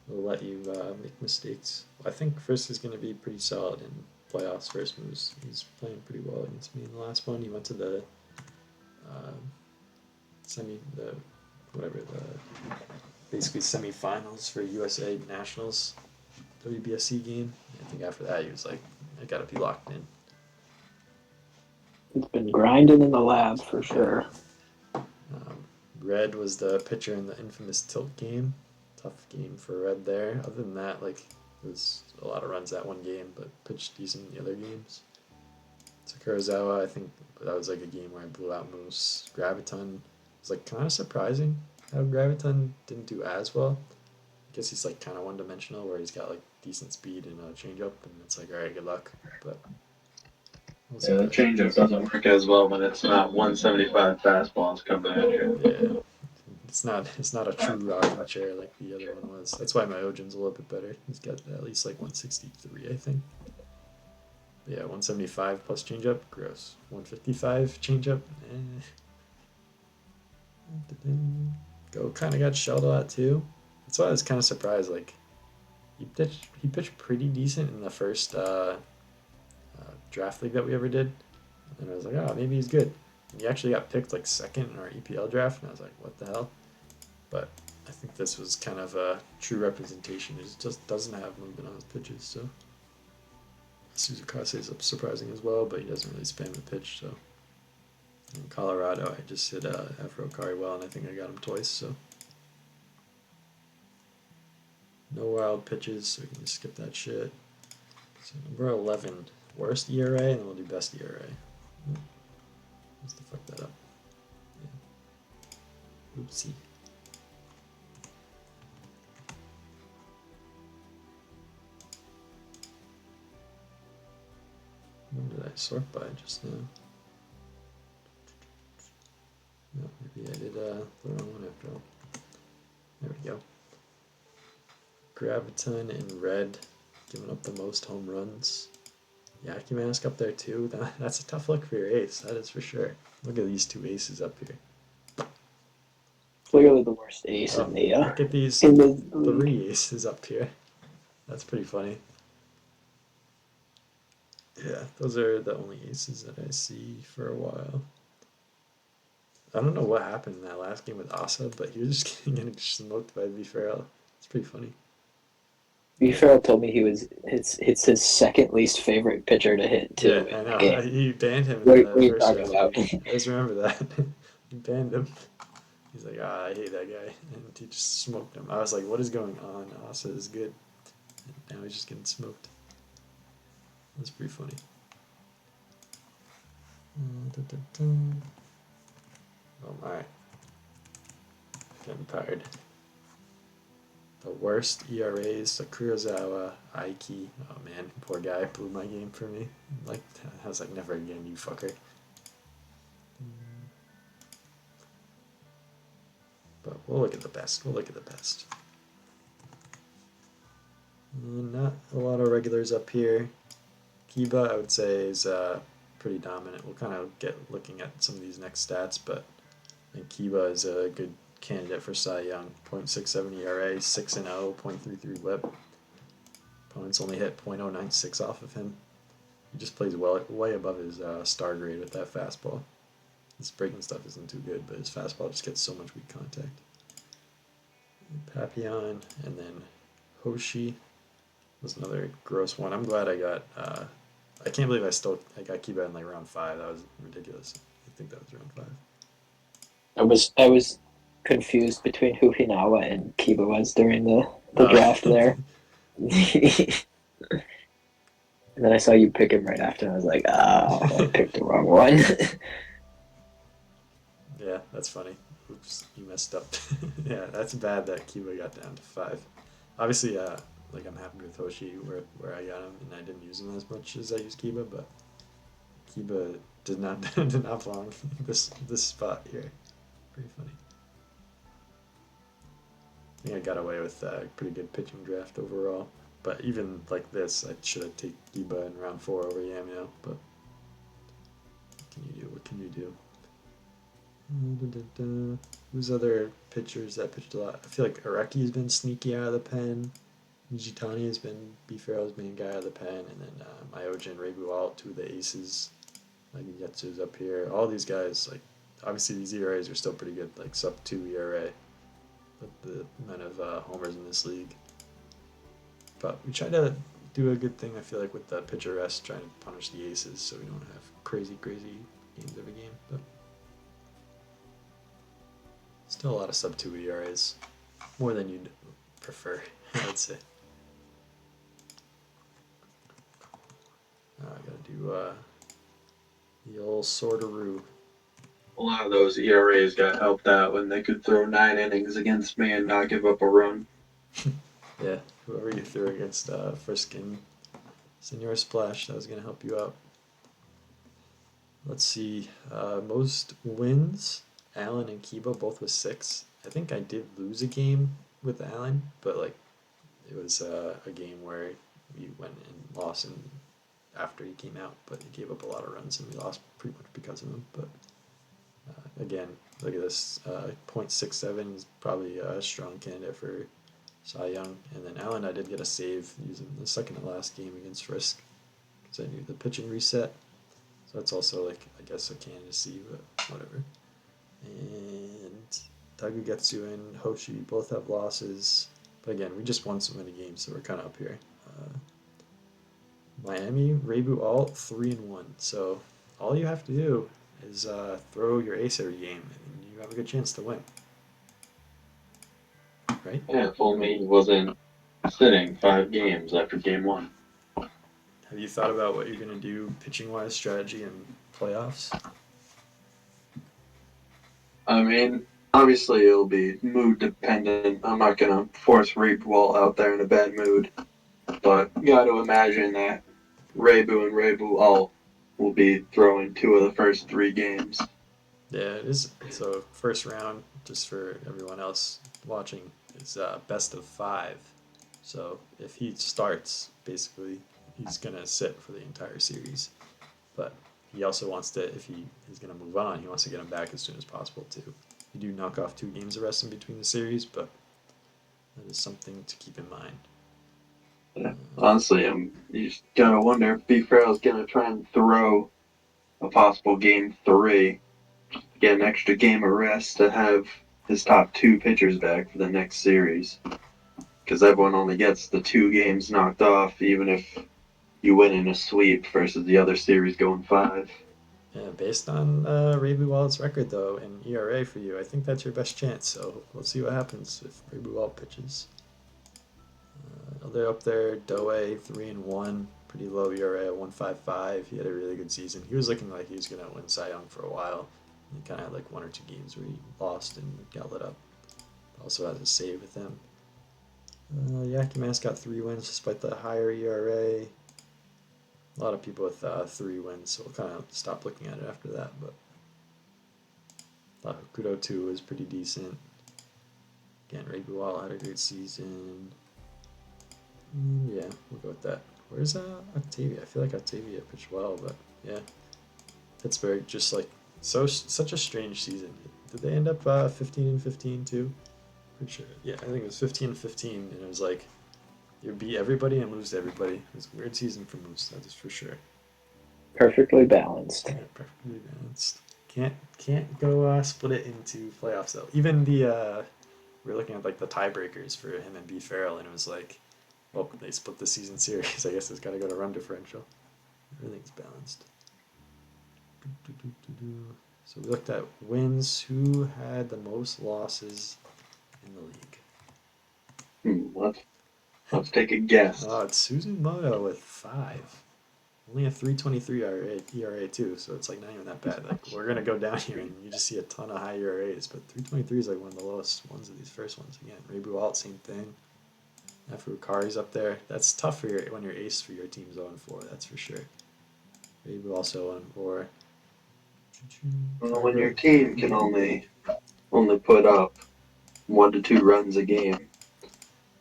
Will let you make mistakes. I think Frisk is going to be pretty solid in playoffs. First moves, he's playing pretty well against me in the last one. He went to the the whatever the basically semifinals for USA Nationals WBSC game. I think after that he was like, I gotta be locked in.
It's been grinding in the lab for
Yeah.
sure.
Red was the pitcher in the infamous tilt game. Tough game for Red there. Other than that, like it was a lot of runs that one game, but pitched decent in the other games. Sakurazawa, I think that was like a game where I blew out Moose. Graviton was like kind of surprising how Graviton didn't do as well. I guess he's like kind of one dimensional where he's got like decent speed and a changeup, and it's like, all right, good luck. But
Yeah, the changeup doesn't work as well when it's not 175 fastballs coming at you.
yeah, it's not a true rocking chair like the other one was. That's why my Ojin's a little bit better. He's got at least like 163, I think. Yeah, 175 plus changeup, gross. 155 changeup, eh. Go kind of got shelled a lot too. That's why I was kind of surprised. Like he pitched pretty decent in the first draft league that we ever did, and I was like, oh, maybe he's good. And he actually got picked like second in our EPL draft, and I was like, what the hell? But I think this was kind of a true representation. He just doesn't have movement on his pitches, so. Suzukase is surprising as well, but he doesn't really spam the pitch, so. In Colorado, I just hit Afro Kari well, and I think I got him twice, so. No wild pitches, so we can just skip that shit. So number 11, worst ERA, and then we'll do best ERA. Oh, must have fucked that up. Yeah. Oopsie. When did I sort by just now? No, maybe I did the wrong one after all. There we go. Graviton in red, giving up the most home runs. Yaki Mask up there too. That's a tough look for your ace. That is for sure. Look at these two aces up here.
Clearly the worst ace
Oh, look at these
in the league.
3 aces up here. That's pretty funny. Yeah, those are the only aces that I see for a while. I don't know what happened in that last game with Asa, but he was just getting smoked by V Farrell. It's pretty funny.
B. Farrell told me it's his second least favorite pitcher to hit
Yeah,
too
I
in the
know.
game.
He banned him in
What
the
are you
first
talking
draft
about?
league. I just remember that. He banned him. He's like, I hate that guy. And he just smoked him. I was like, what is going on? Asa is good. And now he's just getting smoked. That's pretty funny. Oh my. Getting tired. The worst ERAs, Sakurozawa, Aiki. Oh man, poor guy blew my game for me. Like, I was like, never again, you fucker. But we'll look at the best. We'll look at the best. Not a lot of regulars up here. Kiba, I would say, is pretty dominant. We'll kind of get looking at some of these next stats, but I think Kiba is a good candidate for Cy Young. 0.67 ERA, 6-0, 0.33 WHIP. Opponents only hit .096 off of him. He just plays way above his star grade with that fastball. His breaking stuff isn't too good, but his fastball just gets so much weak contact. Papillon, and then Hoshi was another gross one. I'm glad I got. I can't believe I got Kiba in like round 5. That was ridiculous. I think that was round 5.
I was confused between who Hinawa and Kiba was during the draft there. And then I saw you pick him right after, and I was like, oh, I picked the wrong one.
Yeah, that's funny. Oops, you messed up. Yeah, that's bad that Kiba got down to 5. Obviously, like I'm happy with Hoshi where I got him, and I didn't use him as much as I used Kiba, but Kiba did not did not belong in this spot here. Pretty funny. I think I got away with a pretty good pitching draft overall. But even like this, I should have taken Kiba in round 4 over Yamio. But what can you do? What can you do? Who's other pitchers that pitched a lot? I feel like Areki's been sneaky out of the pen. Nijitani has been B. Farrell's main guy out of the pen. And then Myojin, Reibu Alt, 2 of the aces. Like Yetsu's up here. All these guys, like, obviously these ERAs are still pretty good, like sub 2 ERA. With the amount of homers in this league. But we try to do a good thing, I feel like, with the pitcher rest, trying to punish the aces so we don't have crazy games every game. But still a lot of sub 2 ERAs. More than you'd prefer, I would say. I gotta do the old sorteroo.
A lot of those ERAs got helped out when they could throw 9 innings against me and not give up a run.
Yeah, whoever you threw against first game, Senor Splash, that was gonna help you out. Let's see. Most wins, Allen and Kiba both with 6. I think I did lose a game with Allen, but like it was a game where we went and lost and after he came out, but he gave up a lot of runs and we lost pretty much because of him. But again, look at this. 0.67 is probably a strong candidate for Cy Young. And then Allen, I did get a save using the second to last game against Frisk because I knew the pitching reset. So that's also like I guess a candidacy, but whatever. And Tagugetsu and Hoshi both have losses, but again, we just won so many games, so we're kind of up here. Miami, Reibu Alt, 3-1. So all you have to do is throw your ace every game, and you have a good chance to win. Right?
Yeah, if only he wasn't sitting 5 games after game 1.
Have you thought about what you're going to do pitching wise, strategy, and playoffs?
I mean, obviously it'll be mood dependent. I'm not gonna force Reap Wall out there in a bad mood, but you got to imagine that Reibu and Reibu all will be throwing 2 of the first 3 games.
Yeah, it is. So first round, just for everyone else watching, is best of 5. So if he starts, basically, he's gonna sit for the entire series. But he also wants to, if he is gonna move on, he wants to get him back as soon as possible too. You do knock off 2 games of rest in between the series, but that is something to keep in mind.
Yeah. Honestly, you just gotta wonder if B. Farrell's gonna try and throw a possible game 3, get an extra game of rest to have his top 2 pitchers back for the next series. Because everyone only gets the 2 games knocked off, even if you win in a sweep versus the other series going 5.
Yeah, based on Raby Wall's record though and ERA for you, I think that's your best chance. So let's see what happens if Raby Wall pitches. They're up there. Doe 3-1, pretty low ERA at 1.55. He had a really good season. He was looking like he was gonna win Cy Young for a while. He kind of had like 1 or 2 games where he lost and got lit up. Also has a save with him. Yakiman's got 3 wins despite the higher ERA. A lot of people with 3 wins, so we'll kind of stop looking at it after that. But Kudo 2 was pretty decent. Again, Raby Wall had a great season. Yeah, we'll go with that. Where's Octavia? I feel like Octavia pitched well, but yeah, Pittsburgh just like such a strange season. Did they end up 15-15 too? Pretty sure. Yeah, I think it was 15-15, and it was like you beat everybody and lose to everybody. It was a weird season for Moose, that is for sure.
Perfectly balanced.
Yeah, perfectly balanced. Can't go split it into playoffs though. Even the we're looking at like the tiebreakers for him and B. Farrell, and it was like, well, they split the season series. I guess it's got to go to run differential. Everything's balanced. So we looked at wins. Who had the most losses in the league?
Let's take a guess.
Oh, it's Suzumoto with 5. Only a 3.23 ERA too, so it's like not even that bad. Like we're gonna go down here and you just see a ton of high ERAs, but 3.23 is like one of the lowest ones of these first ones. Again, Raby Walt, same thing. Afurukari's up there. That's tough for when your ace for your team's 0-4. That's for sure. Raby also 0-4.
Well, when your team can only put up 1 to 2 runs a game,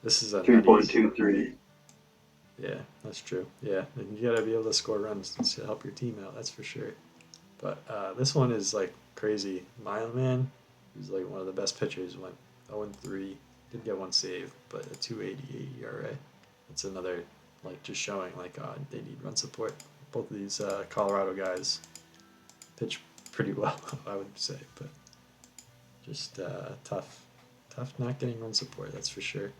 This is a
3.23.
Yeah, that's true. Yeah, and you gotta be able to score runs to help your team out. That's for sure. But this one is like crazy. Mileman, who's like one of the best pitchers, went 0-3. Did get 1 save, but a 2.88 ERA. That's another like just showing like they need run support. Both of these Colorado guys pitch pretty well, I would say, but just tough not getting run support. That's for sure.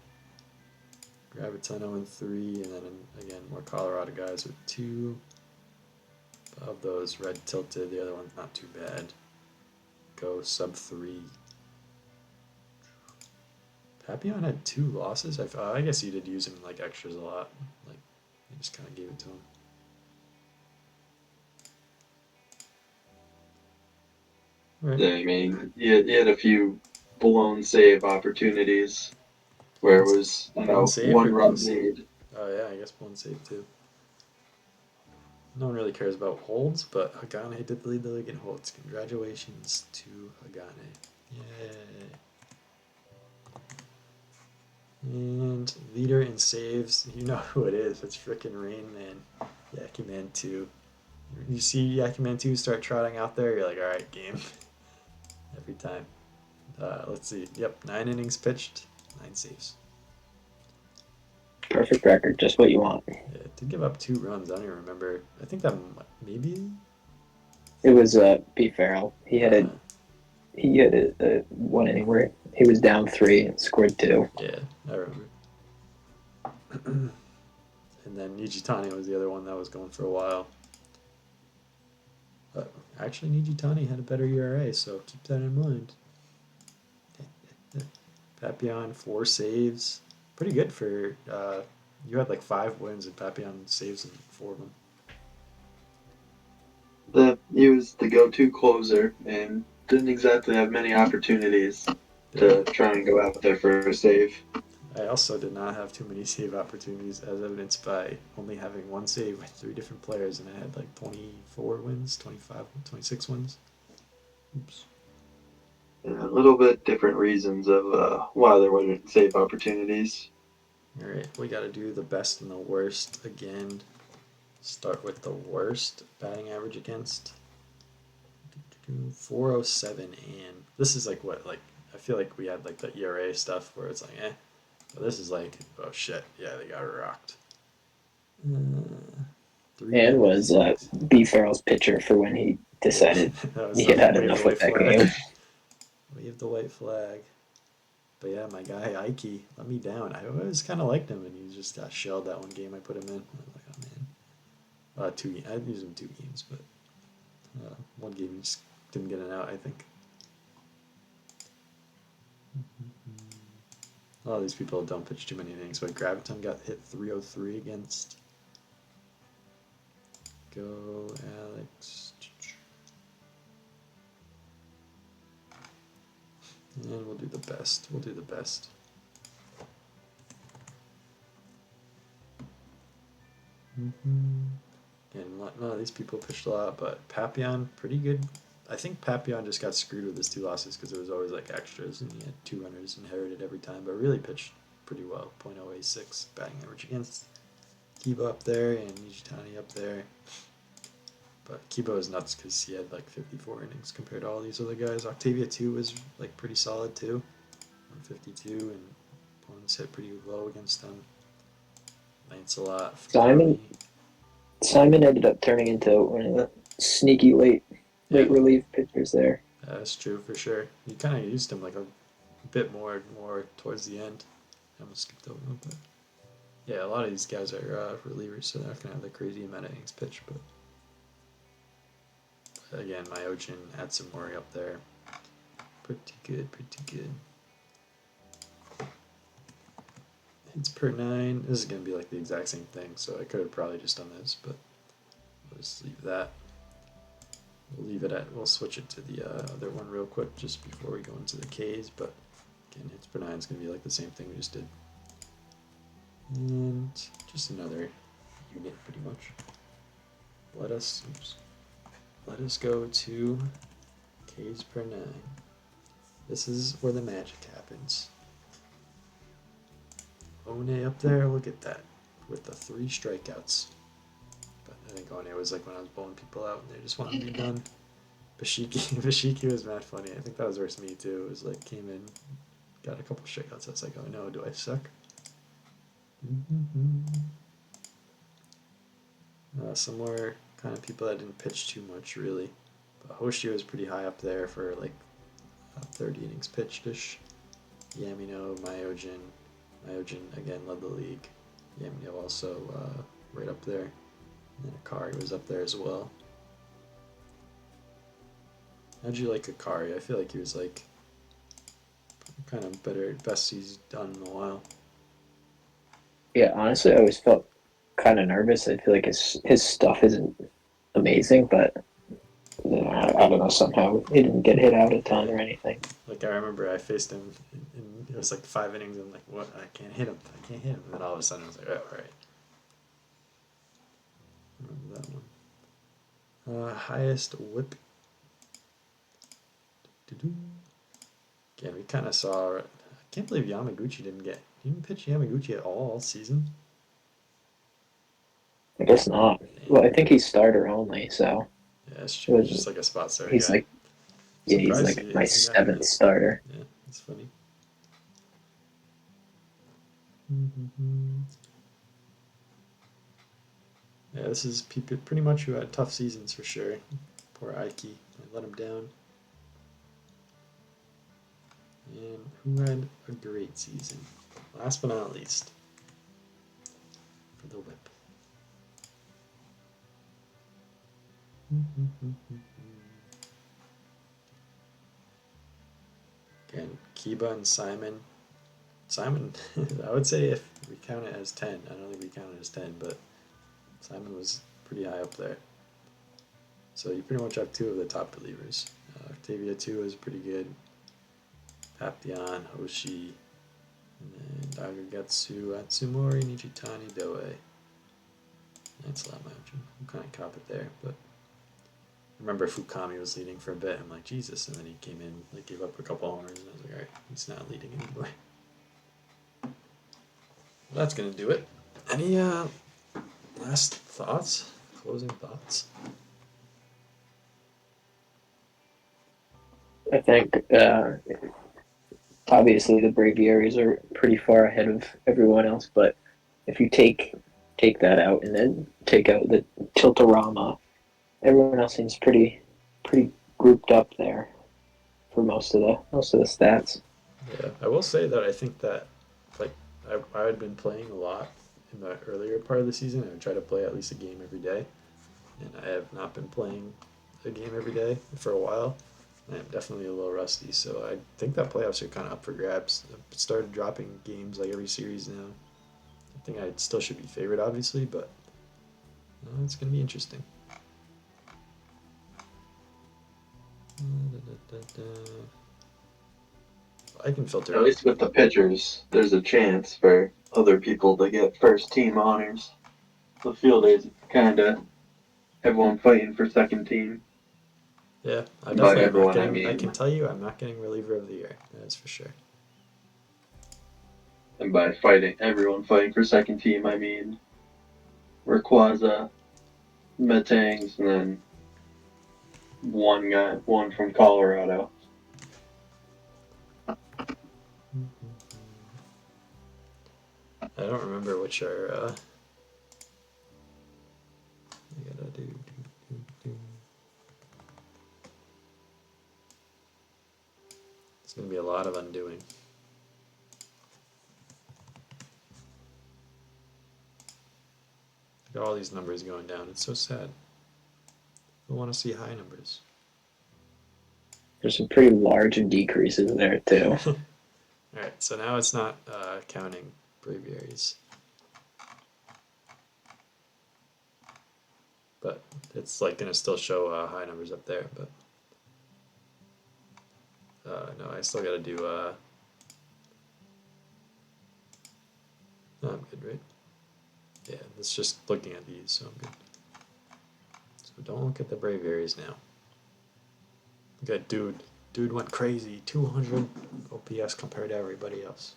Graviton 0-3, and then again more Colorado guys with 2. Of those, Red tilted. The other one's not too bad. Go sub-3. Papillon had 2 losses. I guess you did use him like extras a lot. Like you just kind of gave it to him.
Right. Yeah, I mean, you had a few blown save opportunities where it was one run lead.
Oh yeah, I guess blown save too. No one really cares about holds, but Hagane did lead the league in holds. Congratulations to Hagane. Yay. And leader in saves, you know who it is. It's frickin' Rain Man. Yakiman 2. You see Yakiman 2 start trotting out there, you're like, alright, game. Every time. Let's see. Yep, 9 innings pitched, 9 saves.
Perfect record, just what you want.
Yeah, it did give up 2 runs. I don't even remember. I think that maybe
it was B. Farrell. He had a 1 inning where he was down 3 and scored 2.
Yeah, I remember. And then Nijitani was the other one that was going for a while. But actually, Nijitani had a better ERA, so keep that in mind. Papillon 4 saves, pretty good for. You had like 5 wins and Papillon saves in 4 of them.
He was the go-to closer and didn't exactly have many opportunities to try and go out there for a save.
I also did not have too many save opportunities, as evidenced by only having 1 save with 3 different players, and I had like 24 wins, 25, 26 wins. Oops.
Yeah, a little bit different reasons of why there weren't save opportunities.
All right, we got to do the best and the worst again. Start with the worst batting average against. 407, and this is like what, like, I feel like we had like the ERA stuff where it's like but this is like, oh shit, yeah, they got rocked.
And was
396.
B. Farrell's pitcher for when he
Yeah,
decided
that was
he
the
had had
wave the
enough
white
with that
flag.
game.
Wave the white flag. But yeah, my guy Ike let me down. I always kind of liked him, and he just got shelled that one game I put him in. I was like, oh man. I used him 2 games, but one game he just didn't get an out, I think. A lot of these people don't pitch too many innings, but Graviton got hit 303 against. Go, Alex. And we'll do the best. We'll do the best. And none of these people pitched a lot, but Papillon, pretty good. I think Papillon just got screwed with his 2 losses because it was always like extras, and he had 2 runners inherited every time, but really pitched pretty well. .086 batting average against. Kiba up there and Nijitani up there. But Kiba was nuts because he had like 54 innings compared to all these other guys. Octavia 2 was like pretty solid too. 152, and opponents hit pretty low against them. Lancelot.
Simon ended up turning into one of the sneaky late relief pitchers there.
That's true for sure. You kind of used him like a bit more towards the end. I almost skipped over him, but yeah, a lot of these guys are relievers, so they're not gonna have the crazy amount of innings pitched. But again, Myojin, Atsumori up there, pretty good, pretty good. Hits per 9. This is gonna be like the exact same thing, so I could have probably just done this, but we'll just leave that. We'll switch it to the other one real quick just before we go into the Ks, but again, hits per 9 is going to be like the same thing we just did. And just another unit pretty much. Let us go to Ks per 9. This is where the magic happens. One up there, look at that, with the 3 strikeouts. But I think One was like when I was bowling people out and they just wanted to be done. Bashiki was mad funny. I think that was versus me too. It was like came in, got a couple strikeouts. I was like, oh no, do I suck? Some more kind of people that didn't pitch too much really. But Hoshi was pretty high up there for like 30 innings pitched-ish. Yamino, Myojin. Myojin again led the league. Yamino also right up there. And then Akari was up there as well. How'd you like Akari? I feel like he was like kind of best he's done in a while.
Yeah, honestly, I always felt kind of nervous. I feel like his stuff isn't amazing, but I don't know, somehow he didn't get hit out a ton or anything.
Like I remember I faced him and it was like 5 innings and I'm like, what? I can't hit him. And then all of a sudden I was like, oh, all right. Remember that one. Highest whip. Again, we kind of saw. I can't believe Yamaguchi didn't pitch Yamaguchi at all season.
I guess not. Well, I think he's starter only, so.
Yeah, that's true. He's just like a spot starter
he's
guy.
Like, yeah, he's like my 7th starter.
Yeah, that's funny. Yeah, this is pretty much who had tough seasons for sure. Poor Ike, I let him down. And who had a great season? Last but not least, for the whip. Again, Kiba and Simon. Simon, I would say if we count it as 10, I don't think we count it as 10, but Simon was pretty high up there. So you pretty much have 2 of the top relievers. Octavia 2 is pretty good. Papillon, Hoshi, and then Dagagetsu, Atsumori, Nijitani, Doe. That's a lot, Myojin. I'm kind of cop it there, but I remember Fukami was leading for a bit. I'm like, Jesus, and then he came in, like gave up a couple homers, and I was like, all right, he's not leading anymore. Well, that's gonna do it. Any last thoughts? closing thoughts?
I think obviously the Braviaries are pretty far ahead of everyone else, but if you take that out and then take out the Tiltorama, everyone else seems pretty grouped up there for most of the stats.
Yeah, I will say that I think that like I had been playing a lot in the earlier part of the season. I would try to play at least a game every day, and I have not been playing a game every day for a while. I'm definitely a little rusty, so I think that playoffs are kind of up for grabs. I've started dropping games like every series now. I think I still should be favored, obviously, but it's going to be interesting. I can filter
At
out.
least with the pitchers, there's a chance for other people to get first team honors. The fielders kind of everyone fighting for second team.
Yeah, I
And by
definitely am not
everyone, I
getting. I can
mean,
tell you, I'm not getting reliever of the year. That's for sure.
and by fighting everyone fighting for second team, I mean Rayquaza, Metangs, and then one from Colorado.
I don't remember which are. I gotta do. It's gonna be a lot of undoing. Look at all these numbers going down. It's so sad. I want to see high numbers.
There's some pretty large decreases there too.
All right, so now it's not counting braviaries, but it's like gonna still show high numbers up there. But no, I still gotta do. No, I'm good, right? Yeah, it's just looking at these, so I'm good. So don't look at the braviaries now. Look at dude. Dude went crazy. 200 OPS compared to everybody else.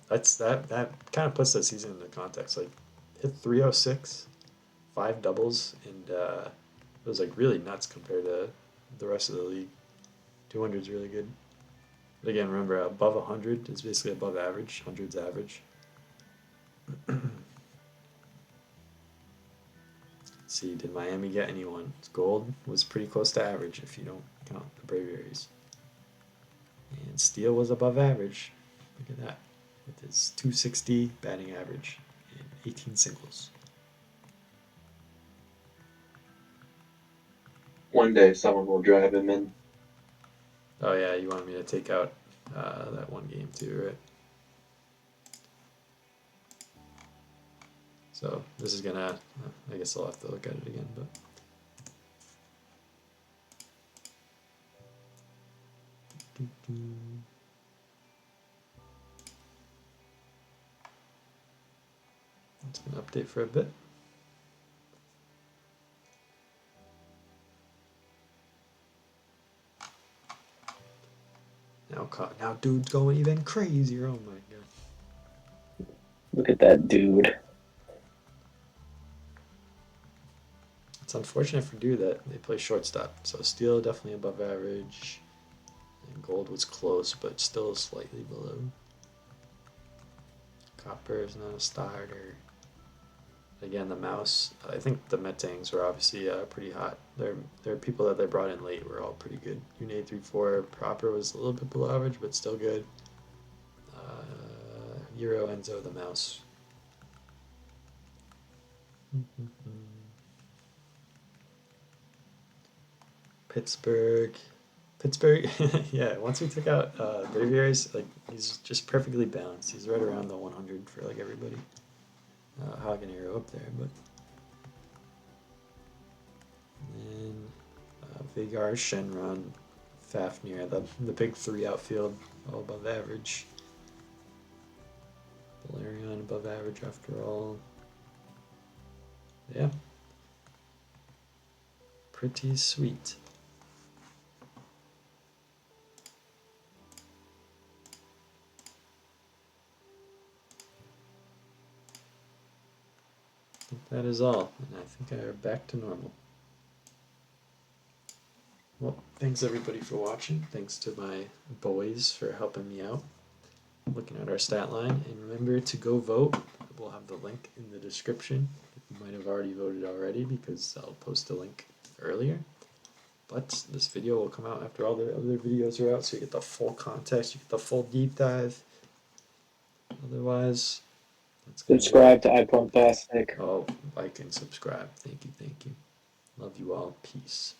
That kind of puts that season into context. Like hit 306, 5 doubles, and it was like really nuts compared to the rest of the league. 200 is really good. But again, remember above 100 is basically above average. 100's average. See, did Miami get anyone? Gold was pretty close to average if you don't count the Braviaries. And Steele was above average. Look at that. With his 260 batting average and 18 singles.
One day, someone will drive him in.
Oh yeah, you wanted me to take out that one game too, right? So this is gonna. I guess I'll have to look at it again, but. It's gonna update for a bit. Now dude's going even crazier. Oh my god.
Look at that dude.
It's unfortunate for Dude that they play shortstop. So Steele definitely above average. And Gold was close, but still slightly below. Copper is not a starter. Again, the mouse. I think the Metangs were obviously pretty hot. They're people that they brought in late were all pretty good. Une 3-4 proper was a little bit below average, but still good. Euro Enzo the mouse. Pittsburgh. Yeah. Once we took out Braviaries, like he's just perfectly balanced. He's right around the 100 for like everybody. Habanero up there, but and Vigar, Shenron, Fafnir, the big three outfield, all above average. Valerian above average after all. Yeah. Pretty sweet. think that is all, and I think I are back to normal. Well, thanks everybody for watching. Thanks to my boys for helping me out looking at our stat line. And remember to go vote. We'll have the link in the description. You might have already voted already because I'll post a link earlier. But this video will come out after all the other videos are out, so you get the full context, you get the full deep dive. Otherwise, that's gonna do it.
Subscribe to iPlumpastic.
Oh, like and subscribe. Thank you, thank you. Love you all. Peace.